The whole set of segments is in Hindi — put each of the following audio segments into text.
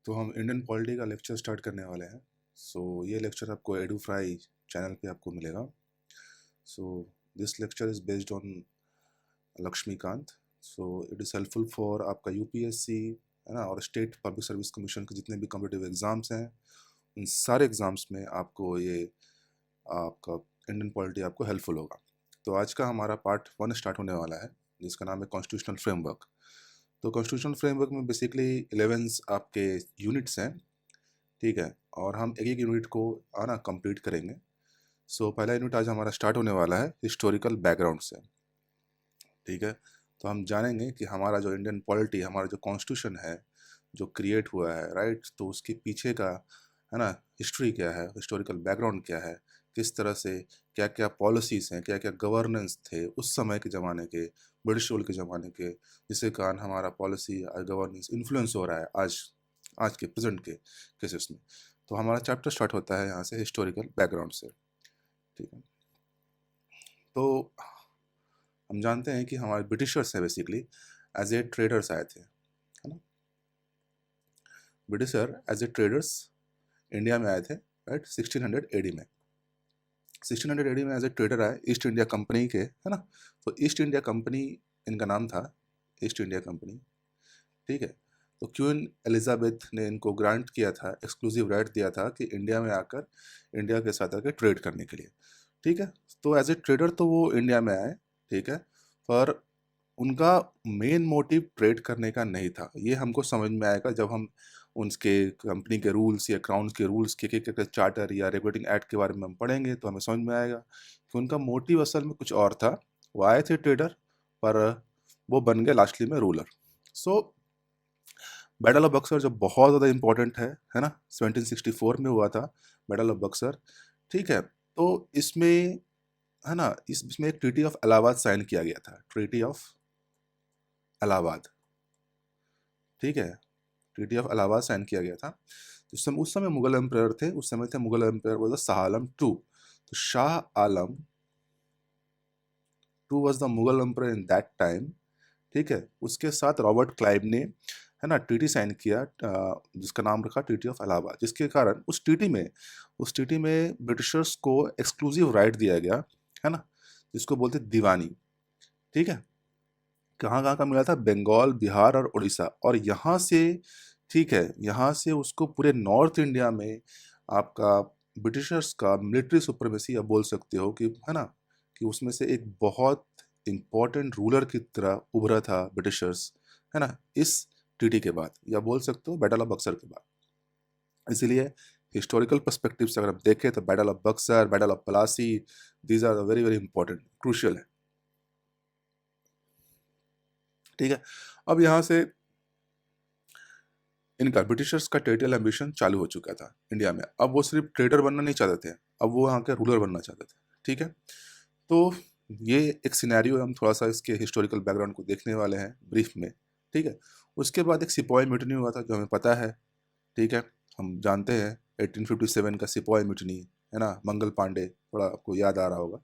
तो हम इंडियन पॉलिटी का लेक्चर स्टार्ट करने वाले हैं। ये लेक्चर आपको एडुफ्राई चैनल पे आपको मिलेगा। So this lecture is based on Laxmikant. It is helpful for आपका यूपीएससी है ना, और स्टेट पब्लिक सर्विस कमीशन के जितने भी कॉम्पिटिटिव एग्ज़ाम्स हैं, उन सारे एग्ज़ाम्स में आपको ये आपका इंडियन पॉलिटी आपको हेल्पफुल होगा। तो आज का हमारा पार्ट 1 स्टार्ट होने वाला है, जिसका नाम है कॉन्स्टिट्यूशनल फ्रेमवर्क। तो कॉन्स्टिट्यूशनल फ्रेमवर्क में बेसिकली 11 आपके यूनिट्स हैं, ठीक है, और हम एक एक यूनिट को आना कंप्लीट करेंगे। पहला यूनिट आज हमारा स्टार्ट होने वाला है हिस्टोरिकल बैकग्राउंड से, ठीक है। तो हम जानेंगे कि हमारा जो इंडियन पॉलिटी, हमारा जो कॉन्स्टिट्यूशन है, जो क्रिएट हुआ है, राइट, तो उसके पीछे का है ना हिस्ट्री क्या है, हिस्टोरिकल बैकग्राउंड क्या है, किस तरह से क्या क्या पॉलिसीज़ हैं, क्या क्या गवर्नेंस थे उस समय के ज़माने के, ब्रिटिश रूल के ज़माने के, जिसके कारण हमारा पॉलिसी और गवर्नेंस इन्फ्लुएंस हो रहा है आज आज के प्रेजेंट के केसेस में। तो हमारा चैप्टर स्टार्ट होता है यहाँ से हिस्टोरिकल बैकग्राउंड से, ठीक है। तो हम जानते हैं कि हमारे ब्रिटिशर्स हैं बेसिकली एज ए ट्रेडर्स आए थे, है ना। Britisher as a traders India में आए थे, राइट, 1600 एडी में। 1600 एडी में एज ए ट्रेडर आए ईस्ट इंडिया कंपनी के, है ना। तो ईस्ट इंडिया कंपनी इनका नाम था, ईस्ट इंडिया कंपनी, ठीक है। तो क्वीन एलिजाबेथ ने इनको ग्रांट किया था, एक्सक्लूसिव राइट दिया था कि इंडिया में आकर इंडिया के साथ आकर ट्रेड करने के लिए, ठीक है। तो एज ए ट्रेडर तो वो इंडिया में आए, ठीक है, पर उनका मेन मोटिव ट्रेड करने का नहीं था। ये हमको समझ में आएगा जब हम उनके कंपनी के रूल्स या क्राउन के रूल्स के चार्टर या रेगुलेटिंग एक्ट के बारे में हम पढ़ेंगे तो हमें समझ में आएगा कि उनका मोटिव असल में कुछ और था। वो आए थे ट्रेडर, पर वो बन गए लास्टली में ruler. So battle of Buxar जो बहुत ज़्यादा इंपॉर्टेंट है ना, 1764 में हुआ था बैटल ऑफ बक्सर, ठीक है। तो इसमें है ना, इसमें एक ट्रीटी ऑफ इलाहाबाद साइन किया गया था, ट्रीटी ऑफ इलाहाबाद, ठीक है। ट्रीटी ऑफ इलाहाबाद साइन किया गया था। उस समय मुगल एम्पायर थे, उस समय थे Mughal empire was the Shah Alam two. तो Shah Alam two was the Mughal empire in that time, ठीक है। उसके साथ रॉबर्ट क्लाइव ने है ना ट्रीटी साइन किया, जिसका नाम रखा ट्रीटी ऑफ इलाहाबाद, जिसके कारण उस ट्रीटी में ब्रिटिशर्स को एक्सक्लूसिव राइट दिया गया, है ना, जिसको बोलते दीवानी, ठीक है। कहाँ कहाँ का मिला था, बंगाल, बिहार और उड़ीसा, और यहाँ से, ठीक है, यहाँ से उसको पूरे नॉर्थ इंडिया में आपका ब्रिटिशर्स का मिलिट्री सुप्रीमेसी आप बोल सकते हो कि, है ना, कि उसमें से एक बहुत इम्पोर्टेंट रूलर की तरह उभरा था ब्रिटिशर्स, है ना, इस ट्रीटी के बाद, या बोल सकते हो बैटल ऑफ बक्सर के बाद। इसीलिए हिस्टोरिकल पर्सपेक्टिव से अगर आप देखें तो battle of Buxar, battle of Plassey, these are very very important, crucial है, ठीक है। अब यहाँ से इनका ब्रिटिशर्स का टेरिटोरियल एम्बिशन चालू हो चुका था इंडिया में। अब वो सिर्फ ट्रेडर बनना नहीं चाहते थे, अब वो यहाँ के रूलर बनना चाहते थे, ठीक है। तो ये एक सिनेरियो, हम थोड़ा सा इसके हिस्टोरिकल बैकग्राउंड को देखने वाले हैं ब्रीफ में, ठीक है। उसके बाद एक सिपाही म्यूटनी हुआ था जो हमें पता है, ठीक है, हम जानते हैं 1857 का सिपाही म्यूटनी, है ना, मंगल पांडे, थोड़ा आपको याद आ रहा होगा।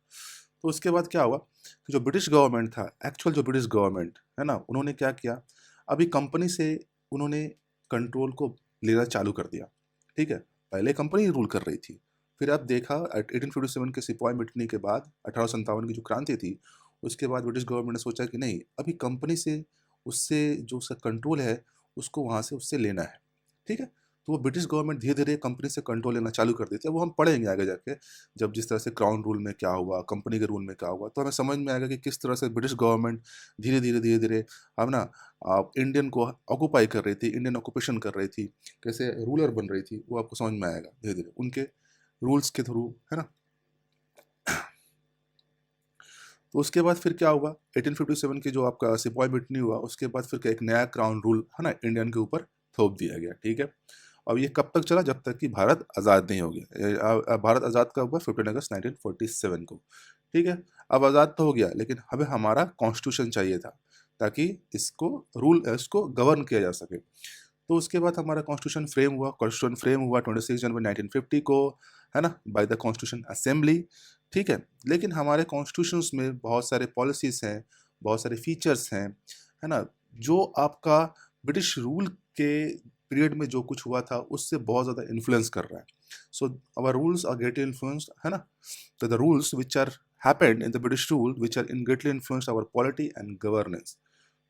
तो उसके बाद क्या हुआ कि जो ब्रिटिश गवर्नमेंट था, एक्चुअल जो ब्रिटिश गवर्नमेंट है ना, उन्होंने क्या किया, अभी कंपनी से उन्होंने कंट्रोल को लेना चालू कर दिया, ठीक है। पहले कंपनी रूल कर रही थी, फिर अब देखा 1857 के सिपाही मिटने के बाद 1857 की जो क्रांति थी, उसके बाद ब्रिटिश गवर्नमेंट ने सोचा कि नहीं, अभी कंपनी से, उससे जो उसका कंट्रोल है उसको वहाँ से उससे लेना है, ठीक है। तो वो ब्रिटिश गवर्नमेंट धीरे धीरे कंपनी से कंट्रोल लेना चालू कर देती है। वो हम पढ़ेंगे आगे जाके, जब जिस तरह से क्राउन रूल में क्या हुआ, कंपनी के रूल में क्या हुआ, तो हमें समझ में आएगा कि किस तरह से ब्रिटिश गवर्नमेंट धीरे धीरे अब ना इंडियन को ऑक्यूपाई कर रही थी, इंडियन ऑक्यूपेशन कर रही थी, कैसे रूलर बन रही थी, वो आपको समझ में आएगा धीरे धीरे उनके रूल्स के थ्रू, है ना। तो उसके बाद फिर क्या हुआ, 1857 की जो आपका सिपाही मिटनी हुआ, उसके बाद फिर एक नया क्राउन रूल, है ना, इंडियन के ऊपर थोप दिया गया, ठीक है। अब ये कब तक चला, जब तक कि भारत आज़ाद नहीं हो गया। भारत आज़ाद कब हुआ, 15 अगस्त 1947 को, ठीक है। अब आज़ाद तो हो गया, लेकिन हमें हमारा कॉन्स्टिट्यूशन चाहिए था ताकि इसको गवर्न किया जा सके। तो उसके बाद हमारा कॉन्स्टिट्यूशन फ्रेम हुआ 26 जनवरी 1950 को, है ना, बाय द कॉन्स्टिट्यूशन असेंबली, ठीक है। लेकिन हमारे कॉन्स्टिट्यूशंस में बहुत सारे पॉलिसीज़ हैं, बहुत सारे फीचर्स हैं, है ना, जो आपका ब्रिटिश रूल के पीरियड में जो कुछ हुआ था उससे बहुत ज़्यादा इन्फ्लुएंस कर रहा है. So our rules are greatly influenced, है ना. तो the rules which are happened in the British rule which are in greatly influenced our polity and governance.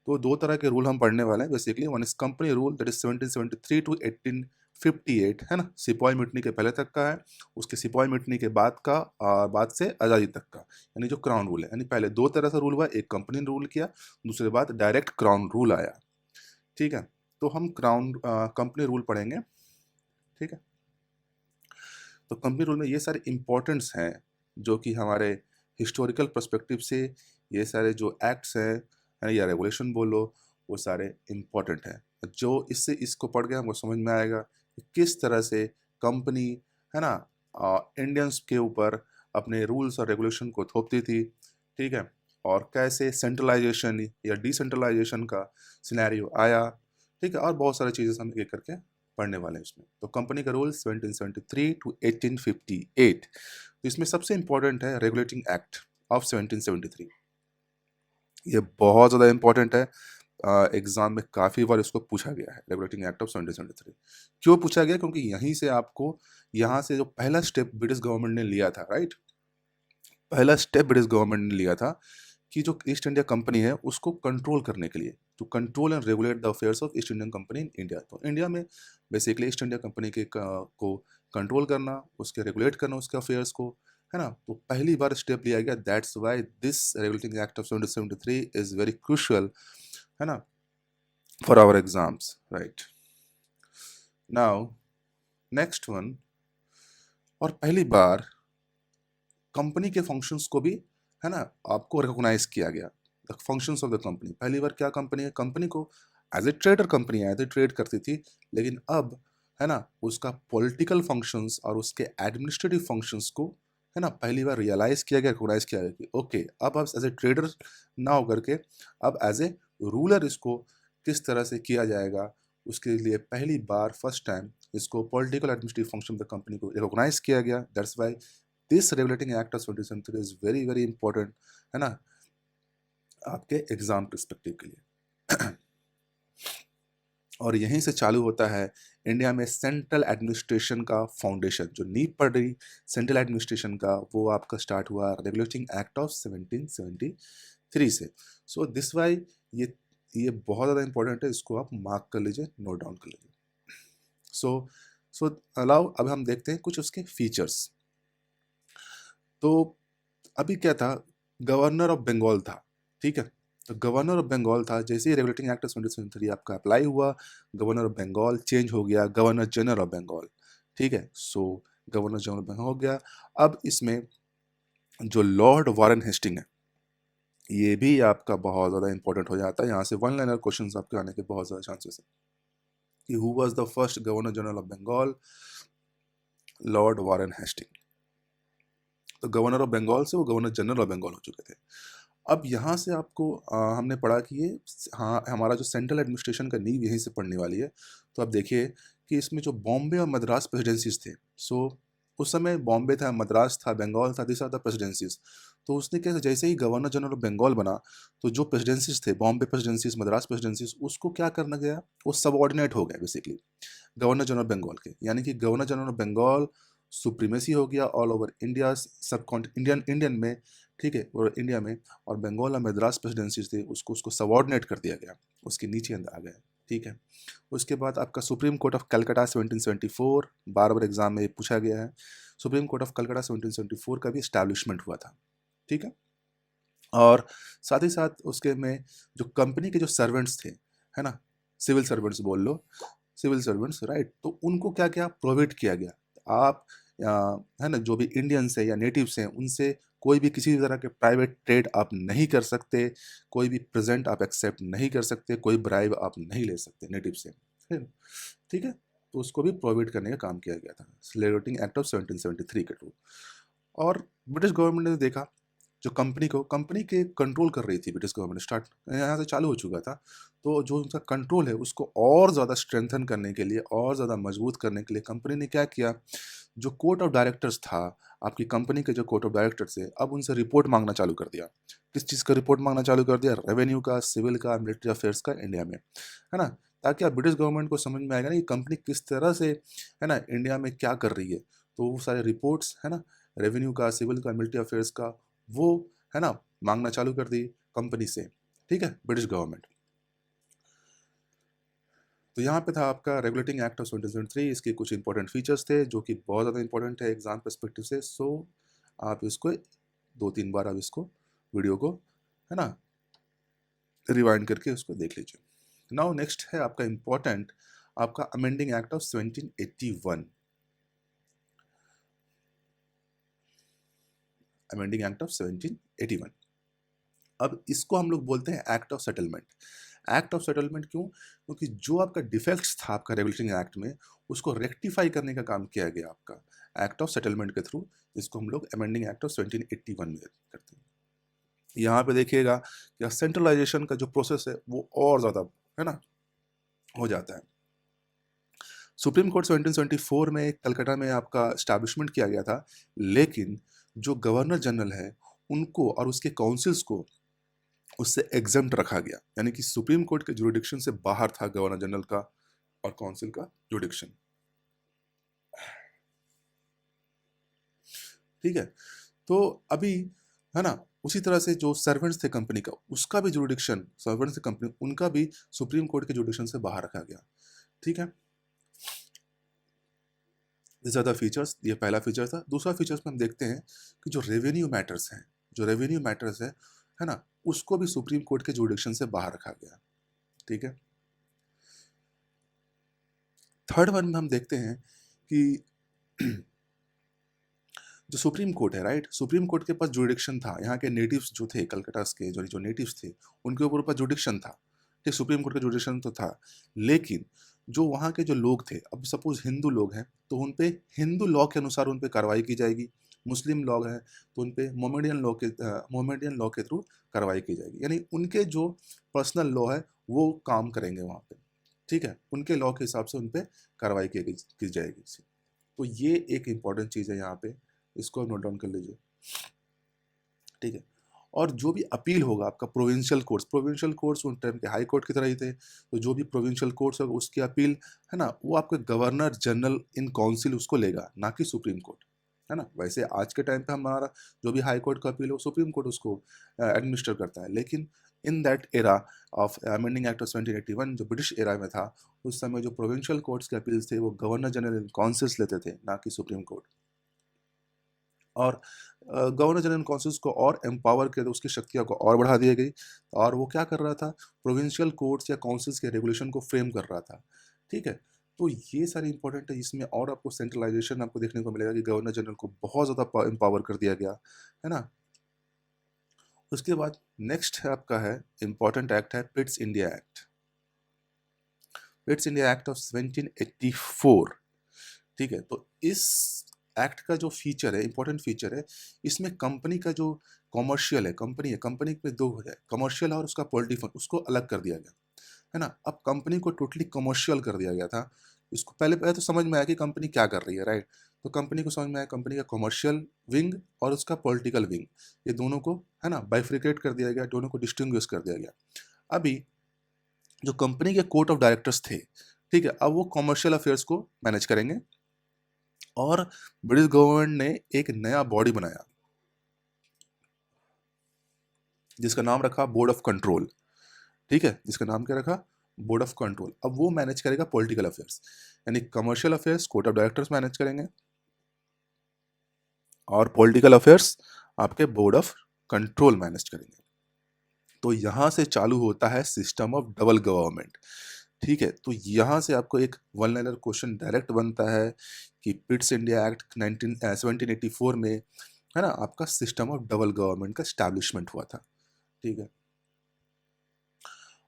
तो दो तरह के रूल हम पढ़ने वाले हैं basically. One is company rule that is 1773 to 1858, है ना. सिपाही मिटनी के पहले तक का है, उसके सिपाही मिटनी के बाद का, बाद से आज़ादी तक का, यानी जो क्राउन रूल है. यानी पहले दो तरह से रूल हुआ, एक कंपनी ने रूल किया, दूसरे बाद डायरेक्ट क्राउन रूल आया. ठीक है. तो हम कंपनी रूल पढ़ेंगे. ठीक है. तो कंपनी रूल में ये सारे इम्पोर्टेंट्स हैं जो कि हमारे हिस्टोरिकल पर्सपेक्टिव से ये सारे जो एक्ट्स हैं या रेगुलेशन बोलो, वो सारे इम्पोर्टेंट हैं. जो इससे इसको पढ़ के हमको समझ में आएगा कि किस तरह से कंपनी, है ना, इंडियंस के ऊपर अपने रूल्स और रेगुलेशन को थोपती थी. ठीक है. और कैसे सेंट्रलाइजेशन या डिसेंट्रलाइजेशन का सिनेरियो आया. ठीक है. और बहुत सारी चीज़ें हम एक करके पढ़ने वाले हैं इसमें. तो कंपनी का रूल 1773 टू 1858. तो इसमें सबसे इंपॉर्टेंट है रेगुलेटिंग एक्ट ऑफ 1773. ये बहुत ज़्यादा इंपॉर्टेंट है. एग्जाम में काफ़ी बार इसको पूछा गया है, रेगुलेटिंग एक्ट ऑफ 1773. क्यों पूछा गया? क्योंकि यहीं से आपको, यहाँ से जो पहला स्टेप ब्रिटिश गवर्नमेंट ने लिया था, राइट, पहला स्टेप ब्रिटिश गवर्नमेंट ने लिया था कि जो ईस्ट इंडिया कंपनी है उसको कंट्रोल करने के लिए, to control and regulate the affairs of East Indian company in India. तो इंडिया में बेसिकली ईस्ट इंडिया कंपनी के को कंट्रोल करना, उसके रेगुलेट करना, उसके अफेयर्स को, है ना. तो पहली बार स्टेप लिया गया. That's why this regulating act of 1773 is very crucial, है ना, for our exams, right. Now next one. और पहली बार कंपनी के फंक्शंस को भी, है ना, आपको रिकॉग्नाइज किया गया. The functions of the company. पहली बार क्या कंपनी है, कंपनी को as a trader company as a trade करती थी, लेकिन अब, है ना, उसका पॉलिटिकल फंक्शंस और उसके एडमिनिस्ट्रेटिव फंक्शंस को, है ना, पहली बार रियलाइज किया गया, रिकॉग्नाइज किया गया कि ओके, अब एज ए ट्रेडर ना होकर के अब एज ए रूलर इसको किस तरह से किया जाएगा. उसके लिए पहली बार फर्स्ट टाइम इसको political administrative function of the company को रिकॉग्नाइज किया गया. That's why this regulating act of 1773 is very very important, है ना, आपके एग्जाम परस्पेक्टिव के लिए. और यहीं से चालू होता है इंडिया में सेंट्रल एडमिनिस्ट्रेशन का फाउंडेशन. जो नींव पड़ रही सेंट्रल एडमिनिस्ट्रेशन का, वो आपका स्टार्ट हुआ रेगुलेटिंग एक्ट ऑफ 1773 से. सो दिस वाई ये बहुत ज़्यादा इंपॉर्टेंट है. इसको आप मार्क कर लीजिए, नोट डाउन कर लीजिए. सो अलाउ, अब हम देखते हैं कुछ उसके फीचर्स. तो अभी क्या था, गवर्नर ऑफ बंगाल था. ठीक है. तो गवर्नर ऑफ बंगाल था. जैसे ही रेगुलेटिंग एक्ट ऑफ 1773 आपका अप्लाई हुआ, गवर्नर ऑफ बंगाल चेंज हो गया गवर्नर जनरल ऑफ बंगाल. ठीक है. सो गवर्नर जनरल ऑफ बंगाल हो गया. अब इसमें जो लॉर्ड वारन हेस्टिंग है, ये भी आपका बहुत ज़्यादा इंपॉर्टेंट हो जाता है. यहाँ से वन लाइनर क्वेश्चन आपके आने के बहुत ज़्यादा चांसेस है कि who was the first governor general of Bengal? Lord Warren Hasting. तो गवर्नर ऑफ बंगाल से वो गवर्नर जनरल ऑफ बंगाल हो चुके थे. अब यहाँ से आपको हमने पढ़ा कि ये, हाँ, हमारा जो सेंट्रल एडमिनिस्ट्रेशन का नींव यहीं से पढ़ने वाली है. तो अब देखिए कि इसमें जो बॉम्बे और मद्रास प्रेसिडेंसीज थे, सो उस समय बॉम्बे था, मद्रास था, बंगाल था, दिस आर द प्रेसिडेंसीज. तो उसने क्या, जैसे ही गवर्नर जनरल ऑफ बंगाल बना, तो जो प्रेसिडेंसीज थे, बॉम्बे प्रेसिडेंसीज, मद्रास प्रेसिडेंसीज, उसको क्या करना गया, वो सबऑर्डिनेट हो गया बेसिकली गवर्नर जनरल बंगाल के. यानी कि governor general of Bengal supremacy हो गया ऑल ओवर इंडिया, सब इंडियन में. ठीक है. और इंडिया में, और बंगाल और मद्रास प्रेसिडेंसीज थे, उसको सबऑर्डिनेट कर दिया गया, उसके नीचे आ गया. ठीक है. उसके बाद आपका supreme court of Calcutta 1774, bar bar exam में पूछा गया है. सुप्रीम कोर्ट ऑफ कलकत्ता 1774 का भी इस्टेब्लिशमेंट हुआ था. ठीक है. और साथ ही साथ उसके में जो कंपनी के जो सर्वेंट्स थे, है ना, सिविल सर्वेंट्स बोल लो, सिविल सर्वेंट्स, राइट, तो उनको क्या क्या प्रोवाइड किया गया. आप है ना, जो भी इंडियंस है या नेटिव्स हैं, उनसे कोई भी किसी भी तरह के प्राइवेट ट्रेड आप नहीं कर सकते, कोई भी प्रेजेंट आप एक्सेप्ट नहीं कर सकते, कोई ब्राइब आप नहीं ले सकते नेटिव से. ठीक है. तो उसको भी प्रोवाइड करने का काम किया गया था रेगुलेटिंग एक्ट ऑफ 1773 के थ्रू. और ब्रिटिश गवर्नमेंट ने देखा जो कंपनी के कंट्रोल कर रही थी ब्रिटिश गवर्नमेंट, स्टार्ट यहाँ से चालू हो चुका था. तो जो उनका कंट्रोल है उसको और ज़्यादा स्ट्रेंथन करने के लिए, और ज़्यादा मजबूत करने के लिए कंपनी ने क्या किया, जो कोर्ट ऑफ डायरेक्टर्स था, आपकी कंपनी के जो कोर्ट ऑफ डायरेक्टर्स है, अब उनसे रिपोर्ट मांगना चालू कर दिया. किस चीज़ का रिपोर्ट मांगना चालू कर दिया? रेवेन्यू का, सिविल का, मिलिट्री अफेयर्स का इंडिया में, है ना, ताकि आप ब्रिटिश गवर्नमेंट को समझ में आएगा ना कि कंपनी किस तरह से है ना इंडिया में क्या कर रही है। तो वो सारे रिपोर्ट्स है ना, रेवेन्यू का, सिविल का, मिलिट्री अफेयर्स का, वो है ना मांगना चालू कर दी कंपनी से, ठीक है, ब्रिटिश गवर्नमेंट। तो यहाँ पे था आपका रेगुलेटिंग एक्ट ऑफ 2003। इसके कुछ इंपॉर्टेंट फीचर्स थे जो कि बहुत ज़्यादा इंपॉर्टेंट है एग्जाम परस्पेक्टिव से। सो आप इसको 2-3 बार आप इसको वीडियो को है ना रिवाइंड करके उसको देख लीजिए। नाउ नेक्स्ट है आपका इंपॉर्टेंट, आपका amending act of 1781। Amending act of 1781, अब इसको हम लोग बोलते हैं act of settlement. Act of settlement क्यों? क्योंकि जो आपका डिफेक्ट्स था आपका रेगुलेटिंग एक्ट में, उसको रेक्टिफाई करने का काम किया गया आपका एक्ट ऑफ सेटलमेंट के थ्रू, जिसको हम लोग अमेंडिंग एक्ट ऑफ 1781 में करते हैं। यहाँ पे देखिएगा कि सेंट्रलाइजेशन का जो प्रोसेस है वो और ज़्यादा है ना हो जाता है। सुप्रीम कोर्ट 1774 में कलकत्ता में आपका स्टैब्लिशमेंट किया गया था, लेकिन जो गवर्नर जनरल है उनको और उसके काउंसिल्स को उससे एग्जम्प्ट रखा गया, यानी कि सुप्रीम कोर्ट के जुरिडिक्शन से बाहर था गवर्नर जनरल का और काउंसिल का जुरिडिक्शन, ठीक है। तो अभी है ना उसी तरह से जो सर्वेंट्स थे कंपनी का, उसका भी जुरिडिक्शन, सर्वेंट्स थे कंपनी, उनका भी सुप्रीम कोर्ट के जुरिडिक्शन से बाहर रखा गया, ठीक है। ज़्यादा फीचर्स, ये पहला फीचर था। दूसरा फीचर्स में हम देखते हैं कि जो रेवेन्यू मैटर्स हैं, जो रेवेन्यू मैटर्स है ना, उसको भी सुप्रीम कोर्ट के जुरिडिक्शन से बाहर रखा गया, ठीक है। थर्ड वन में हम देखते हैं कि जो सुप्रीम कोर्ट है, राइट, सुप्रीम कोर्ट के पास जुरिडिक्शन था, यहाँ के नेटिव्स जो थे कलकत्ता के, जो नेटिव्स थे उनके ऊपर जुरिडिक्शन था, ठीक, सुप्रीम कोर्ट का जुरिडिक्शन तो था, लेकिन जो वहाँ के जो लोग थे, अब सपोज हिंदू लोग हैं तो उन पे हिंदू लॉ के अनुसार उन पे कार्रवाई की जाएगी, मुस्लिम लोग हैं तो उन पे मोमेडियन लॉ के थ्रू कार्रवाई की जाएगी, यानी उनके जो पर्सनल लॉ है वो काम करेंगे वहाँ पे, ठीक है, उनके लॉ के हिसाब से उन पे कार्रवाई की जाएगी। तो ये एक इंपॉर्टेंट चीज़ है यहाँ पे, इसको नोट डाउन कर लीजिए, ठीक है। और जो भी अपील होगा आपका प्रोविंशियल कोर्ट्स उन टाइम के हाई कोर्ट की तरह ही थे, तो जो भी प्रोविंशियल कोर्ट्स होगा उसकी अपील है ना वो आपके गवर्नर जनरल इन काउंसिल उसको लेगा, ना कि सुप्रीम कोर्ट, है ना। वैसे आज के टाइम पे हमारा जो भी हाई कोर्ट का अपील हो सुप्रीम कोर्ट उसको एडमिनिस्टर करता है, लेकिन in that era of amending act of 1781 जो ब्रिटिश एरा में था, उस समय जो प्रोविंशियल कोर्ट्स के अपील्स थे वो गवर्नर जनरल इन काउंसिल्स लेते थे, ना कि सुप्रीम कोर्ट। और गवर्नर जनरल काउंसिल्स को और एम्पावर किया, तो उसकी शक्तियों को और बढ़ा दिया गई, और वो क्या कर रहा था, प्रोविंशियल कोर्ट्स या काउंसिल्स के रेगुलेशन को फ्रेम कर रहा था, ठीक है। तो ये सारी इंपॉर्टेंट है, इसमें और आपको सेंट्रलाइजेशन आपको देखने को मिलेगा कि गवर्नर जनरल को बहुत ज़्यादा एम्पावर कर दिया गया, है ना। उसके बाद नेक्स्ट है आपका है इंपॉर्टेंट एक्ट है Pitt's India act. Pitt's India act of 1784, ठीक है। तो इस एक्ट का जो फीचर है, इंपॉर्टेंट फीचर है, इसमें कंपनी का जो कॉमर्शियल है, कंपनी में दो हो जाए, कमर्शियल और उसका पॉलिटी फंड, उसको अलग कर दिया गया, है ना। अब कंपनी को टोटली कमर्शियल कर दिया गया था। इसको पहले पहले तो समझ में आया कि कंपनी क्या कर रही है, राइट। तो कंपनी को समझ में आया कंपनी का कमर्शियल विंग और उसका पॉलिटिकल विंग, ये दोनों को है ना बाइफ्रिकेट कर दिया गया, दोनों को डिस्टिंग्विश कर दिया गया। अभी जो कंपनी के कोर्ट ऑफ डायरेक्टर्स थे, ठीक है, अब वो कमर्शियल अफेयर्स को मैनेज करेंगे, और ब्रिटिश गवर्नमेंट ने एक नया बॉडी बनाया जिसका नाम रखा बोर्ड ऑफ कंट्रोल, ठीक है, जिसका नाम क्या रखा, बोर्ड ऑफ कंट्रोल। अब वो मैनेज करेगा पॉलिटिकल अफेयर्स, यानी commercial affairs court of directors manage करेंगे, और पॉलिटिकल अफेयर्स आपके बोर्ड ऑफ कंट्रोल मैनेज करेंगे। तो यहां से चालू होता है सिस्टम ऑफ डबल गवर्नमेंट, ठीक है। तो यहाँ से आपको एक वन लाइनर क्वेश्चन डायरेक्ट बनता है कि पिट्स इंडिया एक्ट 1784 में है ना आपका सिस्टम ऑफ डबल गवर्नमेंट का स्टैब्लिशमेंट हुआ था, ठीक है।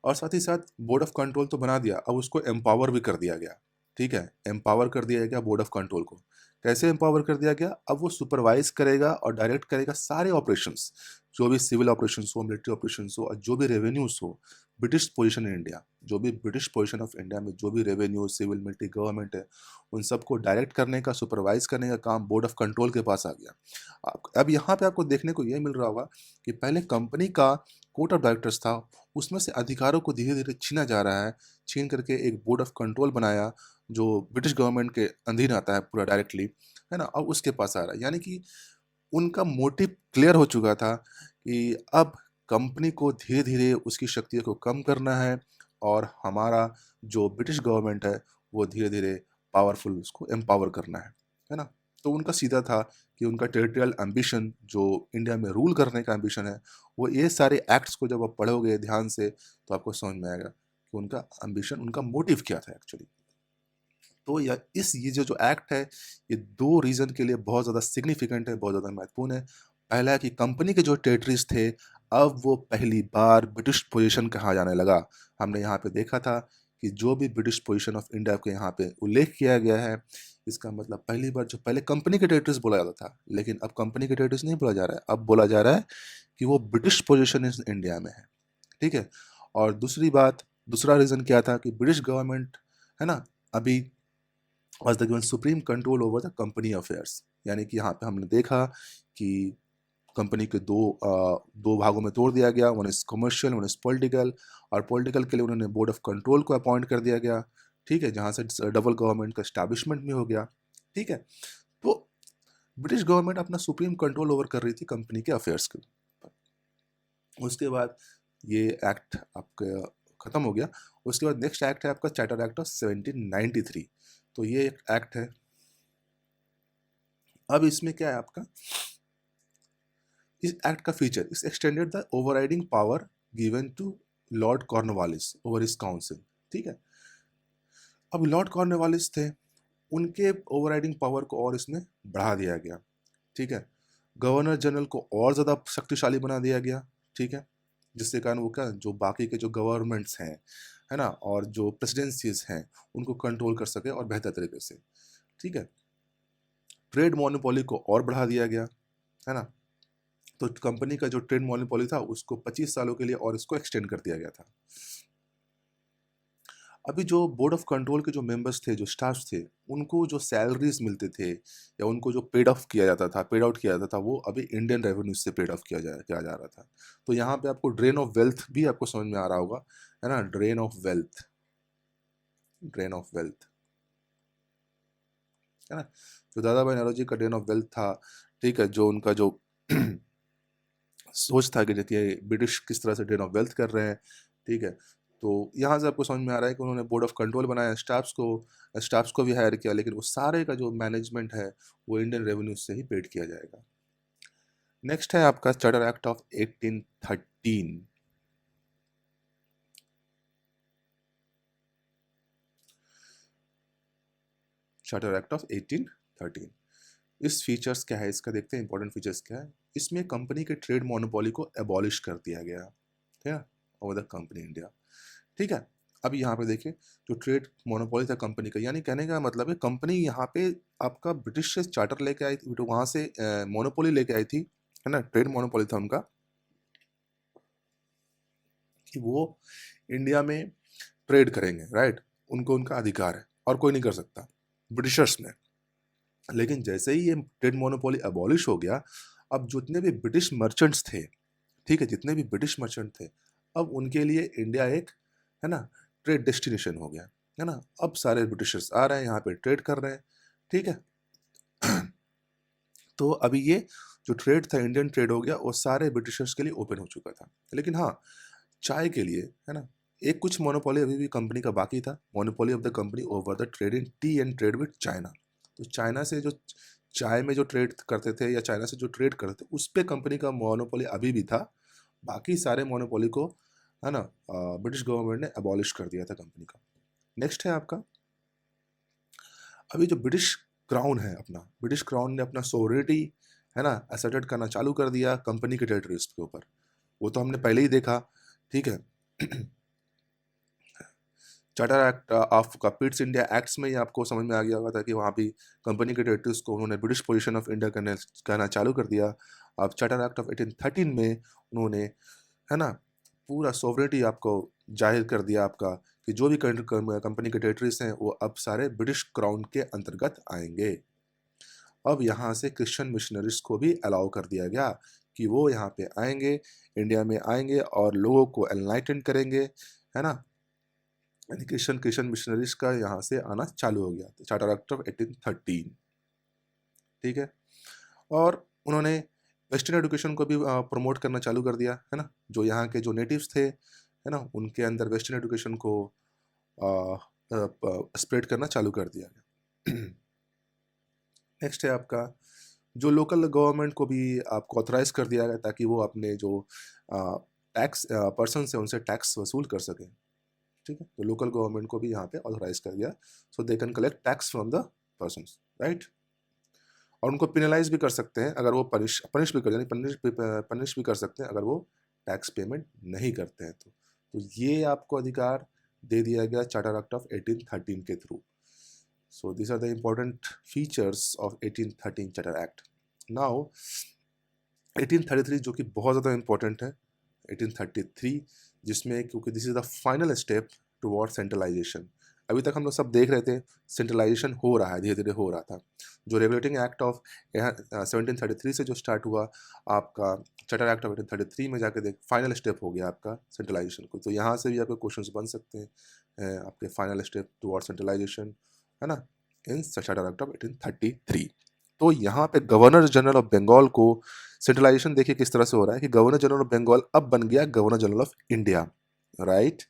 और साथ ही साथ बोर्ड ऑफ कंट्रोल तो बना दिया, अब उसको एम्पावर भी कर दिया गया, ठीक है, एम्पावर कर दिया गया बोर्ड ऑफ कंट्रोल को। कैसे एम्पावर कर दिया गया, अब वो सुपरवाइज करेगा और डायरेक्ट करेगा सारे ऑपरेशंस, जो भी सिविल ऑपरेशंस हो, मिलिट्री ऑपरेशंस हो, और जो भी रेवेन्यूज हो, ब्रिटिश पोजीशन इन इंडिया, जो भी ब्रिटिश पोजीशन ऑफ इंडिया में जो भी रेवेन्यू, सिविल, मिलिट्री, गवर्नमेंट है, उन सबको डायरेक्ट करने का, सुपरवाइज करने का काम बोर्ड ऑफ कंट्रोल के पास आ गया। अब यहाँ पे आपको देखने को ये मिल रहा होगा कि पहले कंपनी का कोर्ट ऑफ डायरेक्टर्स था, उसमें से अधिकारों को धीरे धीरे छीना जा रहा है। छीन करके एक बोर्ड ऑफ कंट्रोल बनाया जो ब्रिटिश गवर्नमेंट के अधीन आता है पूरा डायरेक्टली, है ना। अब उसके पास आ रहा है, यानी कि उनका मोटिव क्लियर हो चुका था कि अब कंपनी को धीरे धीरे उसकी शक्तियों को कम करना है और हमारा जो ब्रिटिश गवर्नमेंट है वो धीरे धीरे पावरफुल उसको एम्पावर करना है ना। तो उनका सीधा था कि उनका टेरिटोरियल एम्बिशन जो इंडिया में रूल करने का एम्बिशन है, वो ये सारे एक्ट्स को जब आप पढ़ोगे ध्यान से तो आपको समझ में आएगा कि उनका एम्बिशन, उनका मोटिव क्या था एक्चुअली। तो ये जो एक्ट है, ये 2 रीज़न के लिए बहुत ज़्यादा सिग्निफिकेंट है, बहुत ज़्यादा महत्वपूर्ण है। पहला है कि कंपनी के जो टेरिटरीज़ थे, अब वो पहली बार ब्रिटिश पोज़ीशन कहा जाने लगा। हमने यहाँ पे देखा था कि जो भी ब्रिटिश पोज़ीशन ऑफ इंडिया के यहाँ पे उल्लेख किया गया है, इसका मतलब पहली बार जो पहले कंपनी के टेरिटरीज़ बोला जाता था, लेकिन अब कंपनी के टेरिटरीज़ नहीं बोला जा रहा है, अब बोला जा रहा है कि वो ब्रिटिश पोज़ीशन इस इंडिया में है, ठीक है? और दूसरी बात, दूसरा रीज़न क्या था कि ब्रिटिश गवर्नमेंट, है ना, अभी was the given supreme control over the company affairs। यानी कि यहाँ पे हमने देखा कि कंपनी के दो भागों में तोड़ दिया गया, one is commercial, one is political. और पॉलिटिकल के लिए उन्होंने बोर्ड ऑफ कंट्रोल को अपॉइंट कर दिया गया, ठीक है, जहाँ से डबल गवर्नमेंट का स्टैब्लिशमेंट भी हो गया, ठीक है। तो ब्रिटिश गवर्नमेंट अपना सुप्रीम कंट्रोल ओवर कर रही थी कंपनी के अफेयर्स के। उसके बाद ये एक्ट आपका खत्म हो गया। उसके बाद नेक्स्ट एक्ट है आपका चार्टर एक्ट ऑफ 1793। तो ये एक एक्ट है। अब इसमें क्या है आपका, इस एक्ट का फीचर, इस extended the overriding power given to Lord Cornwallis over his council, ठीक है। अब लॉर्ड कॉर्नवालिस थे, उनके ओवरराइडिंग पावर को और इसमें बढ़ा दिया गया, ठीक है। गवर्नर जनरल को और ज़्यादा शक्तिशाली बना दिया गया, ठीक है, जिसके कारण वो क्या, जो बाकी के जो गवर्नमेंट्स हैं, है ना, और जो प्रेसिडेंसीज हैं, उनको कंट्रोल कर सके और बेहतर तरीके से, ठीक है। ट्रेड मोनोपोली को और बढ़ा दिया गया, है ना। तो कंपनी का जो ट्रेड मोनोपोली था उसको 25 सालों के लिए और इसको एक्सटेंड कर दिया गया था। अभी जो बोर्ड ऑफ कंट्रोल के जो मेंबर्स थे, जो स्टाफ थे, उनको जो सैलरीज मिलते थे या उनको जो पेड ऑफ किया जाता था, पेड आउट किया जाता था, वो अभी इंडियन रेवेन्यू से पेड ऑफ किया जा रहा था। तो यहाँ पे आपको ड्रेन ऑफ वेल्थ भी आपको समझ में आ रहा होगा, है ना, drain of wealth, drain of wealth, है ना। जो दादा भाई नौरोजी का ड्रेन ऑफ वेल्थ था, ठीक है, जो उनका जो सोच था कि देखिए ब्रिटिश किस तरह से ड्रेन ऑफ वेल्थ कर रहे हैं, ठीक है। तो यहाँ से आपको समझ में आ रहा है कि उन्होंने बोर्ड ऑफ कंट्रोल बनाया, स्टाफ्स को भी हायर किया, लेकिन वो सारे का जो मैनेजमेंट है वो इंडियन रेवेन्यू से ही पेड किया जाएगा। नेक्स्ट है आपका charter act of 1813। Charter act of 1813, इस फीचर्स क्या है इसका देखते हैं, इंपॉर्टेंट फीचर्स क्या है। इसमें कंपनी के ट्रेड मोनोपोली को एबॉलिश कर दिया गया, ठीक है, ओवर द कंपनी इंडिया, ठीक है। अब यहाँ पे देखिए, जो ट्रेड मोनोपोली था कंपनी का, यानी कहने का मतलब है कंपनी यहाँ पे आपका ब्रिटिश से चार्टर लेके आई थी, तो वहाँ से मोनोपोली लेके आई थी, है ना, ट्रेड मोनोपोली था उनका, कि वो इंडिया में ट्रेड करेंगे, राइट। उनको उनका अधिकार है और कोई नहीं कर सकता, ब्रिटिशर्स ने। लेकिन जैसे ही ये ट्रेड मोनोपोली अबॉलिश हो गया, अब जितने भी ब्रिटिश मर्चेंट्स थे, ठीक है, जितने भी ब्रिटिश मर्चेंट थे, अब उनके लिए इंडिया एक, है ना, ट्रेड डेस्टिनेशन हो गया, है ना। अब सारे ब्रिटिशर्स आ रहे हैं यहाँ पे ट्रेड कर रहे हैं, ठीक है। तो अभी ये जो ट्रेड था, इंडियन ट्रेड हो गया, वो सारे ब्रिटिशर्स के लिए ओपन हो चुका था। लेकिन हाँ, चाय के लिए, है ना, एक कुछ मोनोपोली अभी भी कंपनी का बाकी था, monopoly of the company over the trade in T and trade with China. तो चाइना से जो चाय में जो ट्रेड करते थे या चाइना से जो ट्रेड करते थे, उस पर कंपनी का मोनोपोली अभी भी था। बाकी सारे मोनोपोली को, है ना, ब्रिटिश गवर्नमेंट ने अबॉलिश कर दिया था कंपनी का। नेक्स्ट है आपका, अभी जो ब्रिटिश क्राउन है अपना, ब्रिटिश क्राउन ने अपना सोवरेनिटी, है ना, असर्टेड करना चालू कर दिया कंपनी के टेरिटरीज के ऊपर। वो तो हमने पहले ही देखा, ठीक है। Charter act of Pitt's India acts में ही आपको समझ में आ गया होगा था कि वहाँ भी कंपनी के टेरिटरीज को उन्होंने ब्रिटिश पोजीशन ऑफ इंडिया कहना चालू कर दिया। अब चार्टर एक्ट ऑफ 1813 में उन्होंने, है ना, पूरा सोवरेनिटी आपको जाहिर कर दिया आपका, कि जो भी कंपनी के टेरिटरीज हैं वो अब सारे ब्रिटिश क्राउन के अंतर्गत आएंगे। अब यहाँ से क्रिश्चियन मिशनरीज को भी अलाउ कर दिया गया कि वो यहाँ पे आएंगे, इंडिया में आएंगे और लोगों को एनलाइटन करेंगे, है ना। यानी क्रिश्चियन मिशनरीज का यहाँ से आना चालू हो गया, चार्टर एक्ट ऑफ 1813, ठीक है। और उन्होंने वेस्टर्न एजुकेशन को भी प्रमोट करना चालू कर दिया, है ना। जो यहाँ के जो नेटिव्स थे, है ना, उनके अंदर वेस्टर्न एजुकेशन को स्प्रेड करना चालू कर दिया गया। नेक्स्ट है आपका जो लोकल गवर्नमेंट को भी आपको ऑथराइज कर दिया गया ताकि वो अपने जो टैक्स पर्सन है उनसे टैक्स वसूल कर सकें, ठीक है। तो लोकल गवर्नमेंट को भी यहाँ पे ऑथराइज कर दिया, so they can collect tax from the person, right. और उनको पिनलाइज भी कर सकते हैं अगर वो पनिश भी कर, यानी पनिश भी कर सकते हैं अगर वो टैक्स पेमेंट नहीं करते हैं तो ये आपको अधिकार दे दिया गया चार्टर एक्ट ऑफ 1813 के through. So these are the important features of 1813 Charter Act. Now 1833 जो कि बहुत ज़्यादा important है, 1833 जिसमें, क्योंकि this is the final step toward centralisation. अभी तक हम लोग सब देख रहे थे सेंट्रलाइजेशन हो रहा है, धीरे धीरे हो रहा था। जो रेगुलेटिंग एक्ट ऑफ 1733 से जो स्टार्ट हुआ आपका चार्टर एक्ट ऑफ 1833 में जाके देख फाइनल स्टेप हो गया आपका सेंट्रलाइजेशन को। तो यहाँ से भी आपके क्वेश्चंस बन सकते हैं आपके फाइनल स्टेप टुवर्ड सेंट्रलाइजेशन, है ना, इन चार्टर एक्ट ऑफ 1833। तो यहाँ पे गवर्नर जनरल ऑफ बंगाल को सेंट्रलाइजेशन देखिए किस तरह से हो रहा है कि गवर्नर जनरल ऑफ बंगाल अब बन गया governor general of India, right,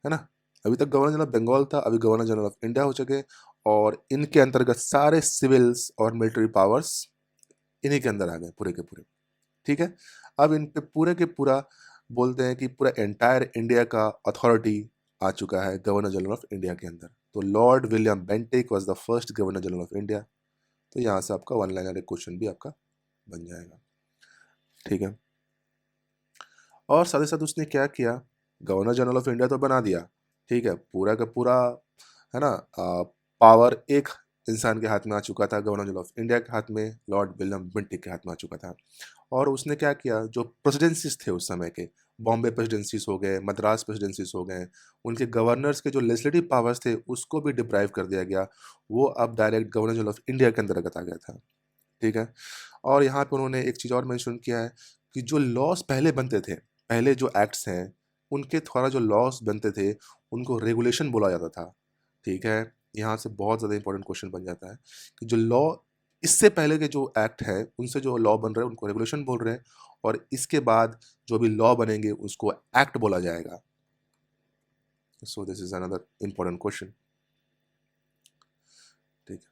है ना। अभी तक गवर्नर जनरल ऑफ बंगाल था, अभी गवर्नर जनरल ऑफ इंडिया हो चुके, और इनके अंतर्गत सारे सिविल्स और मिलिट्री पावर्स इन्हीं के अंदर आ गए पूरे के पूरे, ठीक है। अब इन पे पूरे के पूरा बोलते हैं कि पूरा एंटायर इंडिया का अथॉरिटी आ चुका है गवर्नर जनरल ऑफ इंडिया के अंदर। तो Lord William Bentinck was the first governor general of India. तो यहाँ से आपका वन लाइनर क्वेश्चन भी आपका बन जाएगा, ठीक है। और साथ ही साथ उसने क्या किया, गवर्नर जनरल ऑफ इंडिया तो बना दिया, ठीक है, पूरा का पूरा, है ना, पावर एक इंसान के हाथ में आ चुका था, गवर्नर जनरल ऑफ इंडिया के हाथ में, लॉर्ड विलियम बेंटिक के हाथ में आ चुका था। और उसने क्या किया, जो प्रेसिडेंसीज थे उस समय के, बॉम्बे प्रेसिडेंसीज हो गए, मद्रास प्रेसिडेंसीज हो गए, उनके गवर्नर्स के जो लेजिस्लेटिव पावर्स थे उसको भी डिप्राइव कर दिया गया, वो अब direct governor general of India के अंतर्गत आ गया था, ठीक है। और यहाँ पे उन्होंने एक चीज़ और मेंशन किया है कि जो लॉस पहले बनते थे, पहले जो एक्ट्स हैं उनके द्वारा जो लॉस बनते थे उनको रेगुलेशन बोला जाता था, ठीक है। यहाँ से बहुत ज़्यादा इंपॉर्टेंट क्वेश्चन बन जाता है कि जो लॉ इससे पहले के जो एक्ट है उनसे जो लॉ बन रहे हैं उनको रेगुलेशन बोल रहे हैं, और इसके बाद जो भी लॉ बनेंगे उसको एक्ट बोला जाएगा। So this is another important question, ठीक है।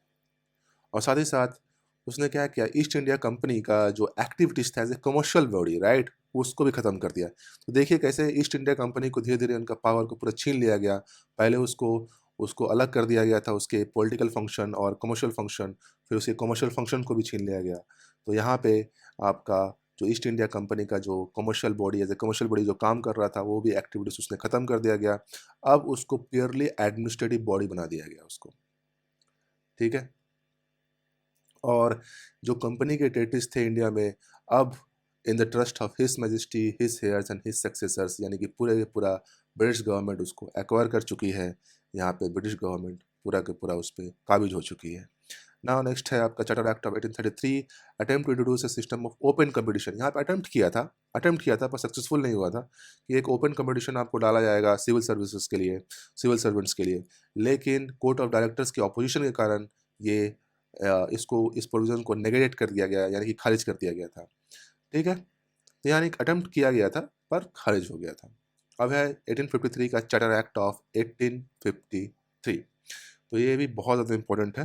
और साथ ही साथ उसने क्या किया, ईस्ट इंडिया कंपनी का जो एक्टिविटीज था as a commercial body, right, उसको भी खत्म कर दिया। तो देखिए कैसे ईस्ट इंडिया कंपनी को धीरे धीरे उनका पावर को पूरा छीन लिया गया। पहले उसको उसको अलग कर दिया गया था, उसके पॉलिटिकल फंक्शन और कमर्शियल फंक्शन, फिर उसके कमर्शियल फंक्शन को भी छीन लिया गया। तो यहाँ पे आपका जो ईस्ट इंडिया कंपनी का जो commercial body as a commercial body जो काम कर रहा था वो भी एक्टिविटीज उसने खत्म कर दिया गया। अब उसको प्योरली एडमिनिस्ट्रेटिव बॉडी बना दिया गया उसको, ठीक है। और जो कंपनी के टेरिटरीज थे इंडिया में, अब in the trust of his majesty his hairs and his successors, यानी कि पूरे पूरा ब्रिटिश गवर्नमेंट उसको एक्वायर कर चुकी है। यहाँ पे ब्रिटिश गवर्नमेंट पूरा के पूरा उस पर काबिज हो चुकी है। नाउ नेक्स्ट है आपका charter act of 1833, attempt to introduce a system of open competition. यहाँ पे अटेम्प्ट किया था पर सक्सेसफुल नहीं हुआ था कि एक ओपन कंपटीशन आपको डाला जाएगा सिविल सर्विसेज के लिए, सिविल सर्वेंट्स के लिए। लेकिन कोर्ट ऑफ डायरेक्टर्स की अपोजिशन के कारण ये इस प्रोविजन को नेगेट कर दिया गया, यानी कि खारिज कर दिया गया था, ठीक है। तो यानी अटेम्प्ट किया गया था पर खारिज हो गया था। अब है 1853 का चार्टर एक्ट ऑफ 1853। तो ये भी बहुत ज़्यादा इम्पोर्टेंट है।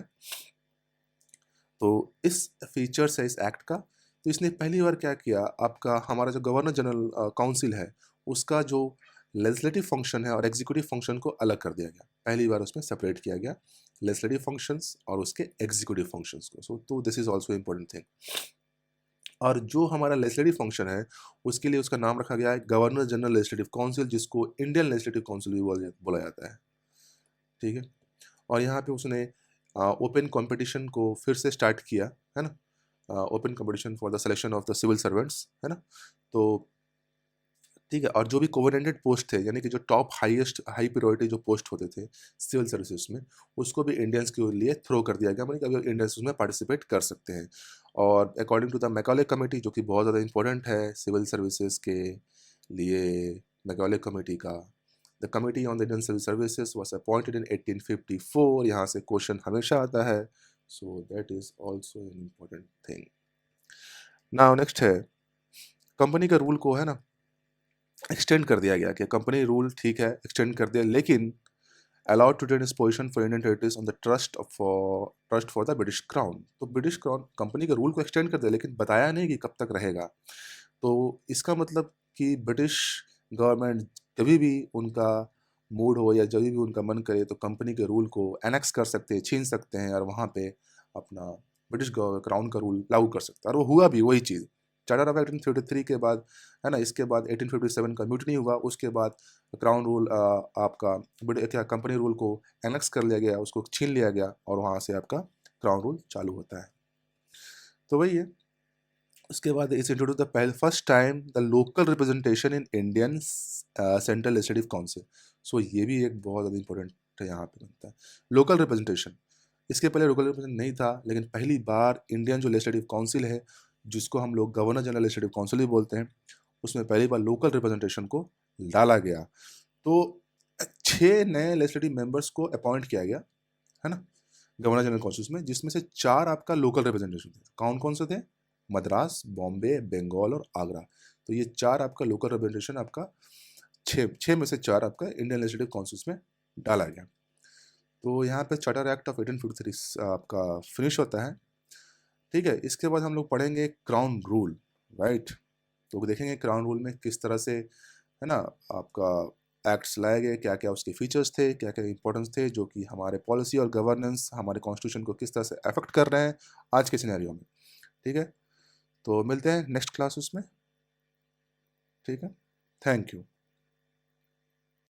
तो इस फीचर्स है इस एक्ट का। तो इसने पहली बार क्या किया, आपका हमारा जो गवर्नर जनरल काउंसिल है उसका जो लेजिस्लेटिव फंक्शन है और एग्जीक्यूटिव फंक्शन को अलग कर दिया गया। पहली बार उसमें सेपरेट किया गया लेजिस्लेटिव फंक्शंस और उसके एग्जीक्यूटिव फंक्शंस को। सो तो this is also important thing. और जो हमारा लेजिस्लेटिव फंक्शन है उसके लिए उसका नाम रखा गया है गवर्नर जनरल लेजिस्लेटिव काउंसिल, जिसको इंडियन लेजिस्लेटिव काउंसिल भी बोला जाता है, ठीक है। और यहाँ पे उसने ओपन कंपटीशन को फिर से स्टार्ट किया, है ना, open competition for the selection of the civil servants, है ना। तो ठीक है। और जो भी कोऑर्डिनेटेड पोस्ट थे, यानी कि जो टॉप हाई प्रायोरिटी जो पोस्ट होते थे सिविल सर्विसेज में, उसको भी इंडियंस के लिए थ्रो कर दिया गया, मतलब कि अभी इंडियंस उसमें पार्टिसिपेट कर सकते हैं। और according to the Macaulay committee, जो कि बहुत ज़्यादा इंपॉर्टेंट है सिविल सर्विसेज के लिए, मैकॉले कमेटी का, the committee on the Indian civil services was appointed in 1854। यहाँ से क्वेश्चन हमेशा आता है, so that is also an important thing. Now next है, कंपनी का रूल को है ना एक्सटेंड कर दिया गया कि कंपनी रूल ठीक है एक्सटेंड कर दिया, लेकिन अलाउड टू टेन इस position for Indian territories on the trust for the British crown. तो ब्रिटिश क्राउन कंपनी के रूल को एक्सटेंड कर दिया, लेकिन बताया नहीं कि कब तक रहेगा। तो इसका मतलब कि ब्रिटिश गवर्नमेंट कभी भी उनका मूड हो या जब भी उनका मन करे तो कंपनी के रूल को एनेक्स कर सकते हैं, छीन सकते हैं, और वहाँ पे अपना ब्रिटिश क्राउन का रूल लागू कर सकते हैं। और वो हुआ भी वही चीज़। चार्टर ऑफ 1833 के बाद, है ना, इसके बाद 1857 का म्यूटनी हुआ, उसके बाद क्राउन रूल आपका क्या कंपनी रूल को एनेक्स कर लिया गया, उसको छीन लिया गया, और वहाँ से आपका क्राउन रूल चालू होता है। तो वही है। उसके बाद इस introduce the first time the local representation in Indian central legislative council. So ये भी एक बहुत ज़्यादा इंपॉर्टेंट यहाँ पे बनता है, लोकल रिप्रेजेंटेशन। इसके पहले लोकल रिप्रेजेंटेशन नहीं था, लेकिन पहली बार इंडियन जो लेजिस्लेटिव काउंसिल है, जिसको हम लोग गवर्नर जनरल लेजिस्लेटिव काउंसिल भी बोलते हैं, उसमें पहली बार लोकल रिप्रेजेंटेशन को डाला गया। तो 6 नए लेजिस्लेटिव मेंबर्स को अपॉइंट किया गया, है ना, गवर्नर जनरल काउंसिल में, जिसमें से 4 आपका लोकल रिप्रेजेंटेशन थे। कौन कौन से थे? मद्रास, बॉम्बे, बंगाल और आगरा। तो ये 4 आपका लोकल रिप्रेजेंटेशन आपका 6 में से 4 आपका इंडियन लेजिस्लेटिव काउंसिल में डाला गया। तो यहाँ पे चार्टर एक्ट ऑफ 1853 आपका फिनिश होता है। ठीक है। इसके बाद हम लोग पढ़ेंगे क्राउन रूल, राइट। तो देखेंगे क्राउन रूल में किस तरह से, है ना, आपका एक्ट्स लाए गए, क्या क्या उसके फीचर्स थे, क्या क्या इंपॉर्टेंस थे, जो कि हमारे पॉलिसी और गवर्नेंस, हमारे कॉन्स्टिट्यूशन को किस तरह से अफेक्ट कर रहे हैं आज के सिनेरियो में। ठीक है। तो मिलते हैं नेक्स्ट क्लास उसमें। ठीक है। Thank you.